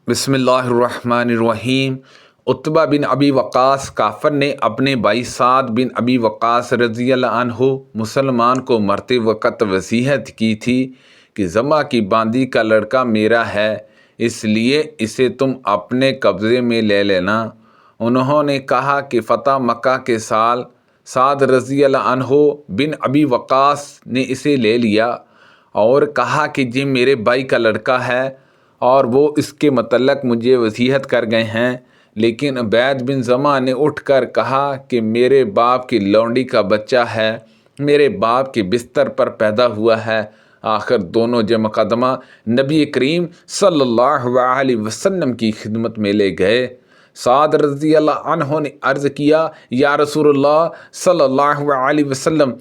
بسم اللہ الرحمن الرحیم۔ عتبہ بن ابی وقاص کافر نے اپنے بھائی سعد بن ابی وقاص رضی اللہ عنہ مسلمان کو مرتے وقت وصیت کی تھی کہ ذمہ کی باندی کا لڑکا میرا ہے، اس لیے اسے تم اپنے قبضے میں لے لینا۔ انہوں نے کہا کہ فتح مکہ کے سال سعد رضی اللہ عنہ بن ابی وقاص نے اسے لے لیا اور کہا کہ یہ میرے بھائی کا لڑکا ہے اور وہ اس کے متعلق مجھے وصیت کر گئے ہیں، لیکن عبید بن زمعہ نے اٹھ کر کہا کہ میرے باپ کی لونڈی کا بچہ ہے، میرے باپ کے بستر پر پیدا ہوا ہے۔ آخر دونوں مقدمہ نبی کریم صلی اللہ علیہ وسلم کی خدمت میں لے گئے۔ سعد رضی اللہ عنہ نے عرض کیا، یا رسول اللہ صلی اللہ علیہ وسلم،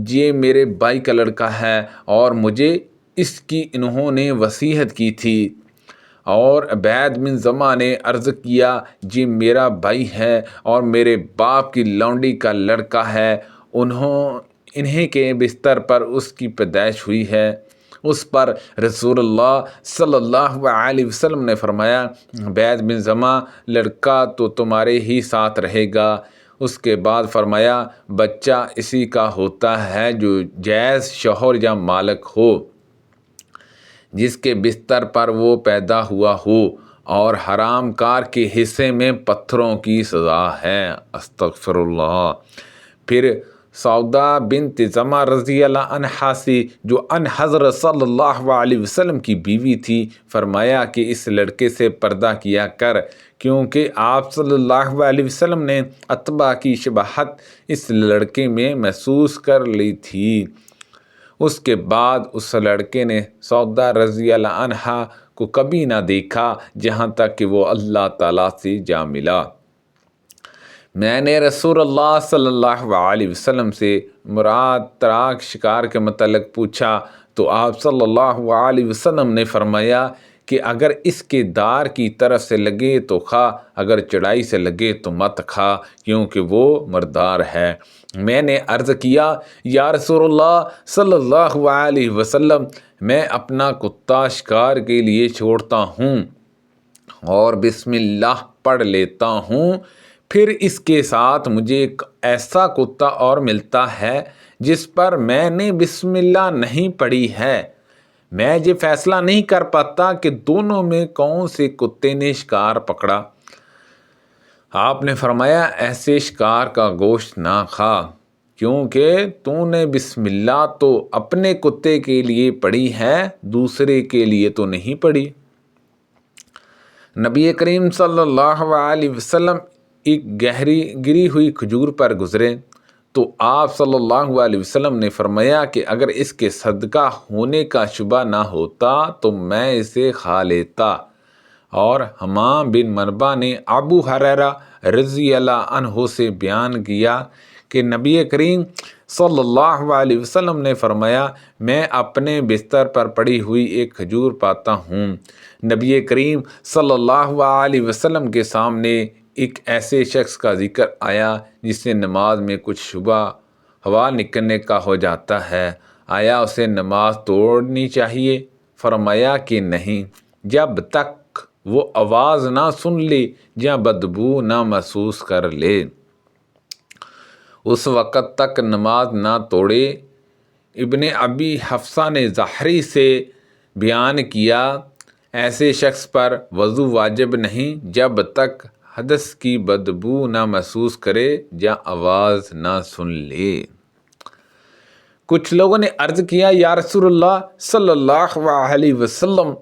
یہ میرے بھائی کا لڑکا ہے اور مجھے اس کی انہوں نے وصیت کی تھی۔ اور عبید بن زمعہ نے عرض کیا، یہ میرا بھائی ہے اور میرے باپ کی لونڈی کا لڑکا ہے، انہیں کے بستر پر اس کی پیدائش ہوئی ہے۔ اس پر رسول اللہ صلی اللہ علیہ وسلم نے فرمایا، عبید بن زمعہ، لڑکا تو تمہارے ہی ساتھ رہے گا۔ اس کے بعد فرمایا، بچہ اسی کا ہوتا ہے جو جائز شوہر یا مالک ہو، جس کے بستر پر وہ پیدا ہوا ہو، اور حرام کار کے حصے میں پتھروں کی سزا ہے۔ استغفر اللہ۔ پھر سودا بنت زمعہ رضی اللہ عنہا سے، جو ان حضرت صلی اللہ علیہ وسلم کی بیوی تھی، فرمایا کہ اس لڑکے سے پردہ کیا کر، کیونکہ آپ صلی اللہ علیہ وسلم نے عتبہ کی شباہت اس لڑکے میں محسوس کر لی تھی۔ اس کے بعد اس لڑکے نے سودا رضی اللہ عنہا کو کبھی نہ دیکھا جہاں تک کہ وہ اللہ تعالیٰ سے جا ملا۔ میں نے رسول اللہ صلی اللہ علیہ وسلم سے مراد تراک شکار کے متعلق پوچھا تو آپ صلی اللہ علیہ وسلم نے فرمایا کہ اگر اس کے دار کی طرف سے لگے تو کھا، اگر چڑھائی سے لگے تو مت کھا، کیونکہ وہ مردار ہے۔ میں نے عرض کیا، یا رسول اللہ صلی اللہ علیہ وسلم، میں اپنا کتا شکار کے لیے چھوڑتا ہوں اور بسم اللہ پڑھ لیتا ہوں، پھر اس کے ساتھ مجھے ایک ایسا کتا اور ملتا ہے جس پر میں نے بسم اللہ نہیں پڑھی ہے، میں یہ فیصلہ نہیں کر پاتا کہ دونوں میں کون سے کتے نے شکار پکڑا۔ آپ نے فرمایا، ایسے شکار کا گوشت نہ کھا، کیونکہ تو نے بسم اللہ تو اپنے کتے کے لیے پڑھی ہے، دوسرے کے لیے تو نہیں پڑھی۔ نبی کریم صلی اللہ علیہ وسلم ایک گری ہوئی کھجور پر گزرے تو آپ صلی اللہ علیہ وسلم نے فرمایا کہ اگر اس کے صدقہ ہونے کا شبہ نہ ہوتا تو میں اسے کھا لیتا۔ اور حمام بن منبع نے ابو ہریرہ رضی اللہ عنہ سے بیان کیا کہ نبی کریم صلی اللہ علیہ وسلم نے فرمایا، میں اپنے بستر پر پڑی ہوئی ایک کھجور پاتا ہوں۔ نبی کریم صلی اللہ علیہ وسلم کے سامنے ایک ایسے شخص کا ذکر آیا جس سے نماز میں کچھ شبہ ہوا نکلنے کا ہو جاتا ہے، آیا اسے نماز توڑنی چاہیے؟ فرمایا کہ نہیں، جب تک وہ آواز نہ سن لے یا بدبو نہ محسوس کر لے، اس وقت تک نماز نہ توڑے۔ ابن ابی حفصہ نے زہری سے بیان کیا، ایسے شخص پر وضو واجب نہیں جب تک حدث کی بدبو نہ محسوس کرے یا آواز نہ سن لے۔ کچھ لوگوں نے عرض کیا، یا رسول اللہ صلی اللہ علیہ وسلم،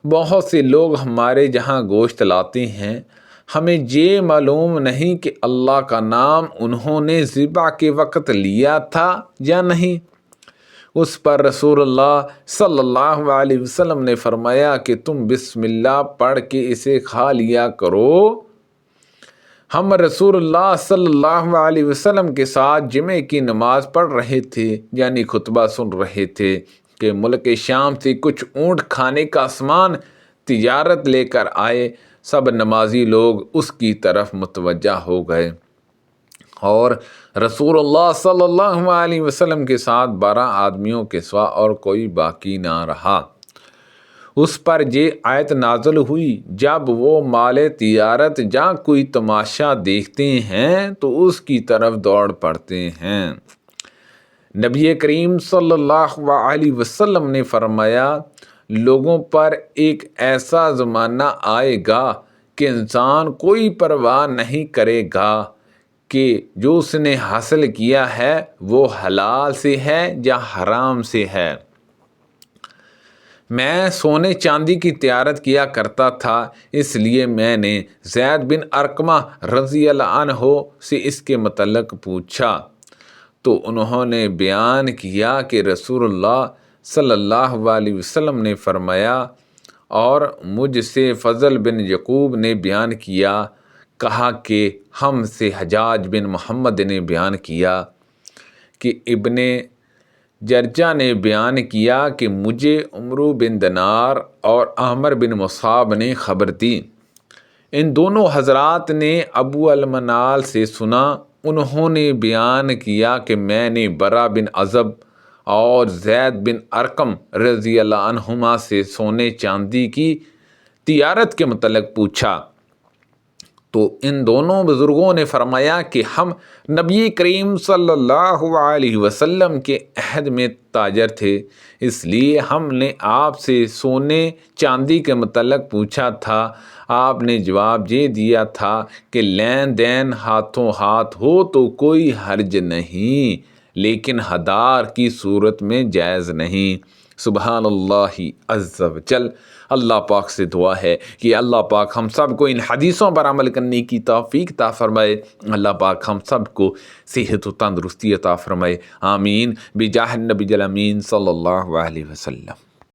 بہت سے لوگ ہمارے جہاں گوشت لاتے ہیں، ہمیں یہ معلوم نہیں کہ اللہ کا نام انہوں نے ذبح کے وقت لیا تھا یا نہیں۔ اس پر رسول اللہ صلی اللہ علیہ وسلم نے فرمایا کہ تم بسم اللہ پڑھ کے اسے کھا لیا کرو۔ ہم رسول اللہ صلی اللہ علیہ وسلم کے ساتھ جمعے کی نماز پڑھ رہے تھے، یعنی خطبہ سن رہے تھے کہ ملک شام سے کچھ اونٹ کھانے کا سامان تجارت لے کر آئے۔ سب نمازی لوگ اس کی طرف متوجہ ہو گئے اور رسول اللہ صلی اللہ علیہ وسلم کے ساتھ 12 آدمیوں کے سوا اور کوئی باقی نہ رہا۔ اس پر یہ آیت نازل ہوئی جب وہ مال تجارت یا کوئی تماشا دیکھتے ہیں تو اس کی طرف دوڑ پڑتے ہیں۔ نبی کریم صلی اللہ علیہ وسلم نے فرمایا لوگوں پر ایک ایسا زمانہ آئے گا کہ انسان کوئی پرواہ نہیں کرے گا کہ جو اس نے حاصل کیا ہے وہ حلال سے ہے یا حرام سے ہے۔ میں سونے چاندی کی تجارت کیا کرتا تھا، اس لیے میں نے زید بن ارقمہ رضی اللہ عنہ سے اس کے متعلق پوچھا تو انہوں نے بیان کیا کہ رسول اللہ صلی اللہ علیہ وسلم نے فرمایا، اور مجھ سے فضل بن یعقوب نے بیان کیا، کہا کہ ہم سے حجاج بن محمد نے بیان کیا کہ ابن جرجہ نے بیان کیا کہ مجھے عمرو بن دینار اور عامر بن مصعب نے خبر دی۔ ان دونوں حضرات نے ابو المنال سے سنا، انہوں نے بیان کیا کہ میں نے برا بن عزب اور زید بن ارقم رضی اللہ عنہما سے سونے چاندی کی تجارت کے متعلق پوچھا تو ان دونوں بزرگوں نے فرمایا کہ ہم نبی کریم صلی اللہ علیہ وسلم کے عہد میں تاجر تھے، اس لیے ہم نے آپ سے سونے چاندی کے متعلق پوچھا تھا۔ آپ نے جواب یہ دیا تھا کہ لین دین ہاتھوں ہاتھ ہو تو کوئی حرج نہیں، لیکن ہدار کی صورت میں جائز نہیں۔ سبحان اللہ عز و جل۔ اللہ پاک سے دعا ہے کہ اللہ پاک ہم سب کو ان حدیثوں پر عمل کرنے کی توفیق عطا فرمائے، اللہ پاک ہم سب کو صحت و تندرستی عطا فرمائے، آمین بجاہ النبی الامین صلی اللہ علیہ وسلم۔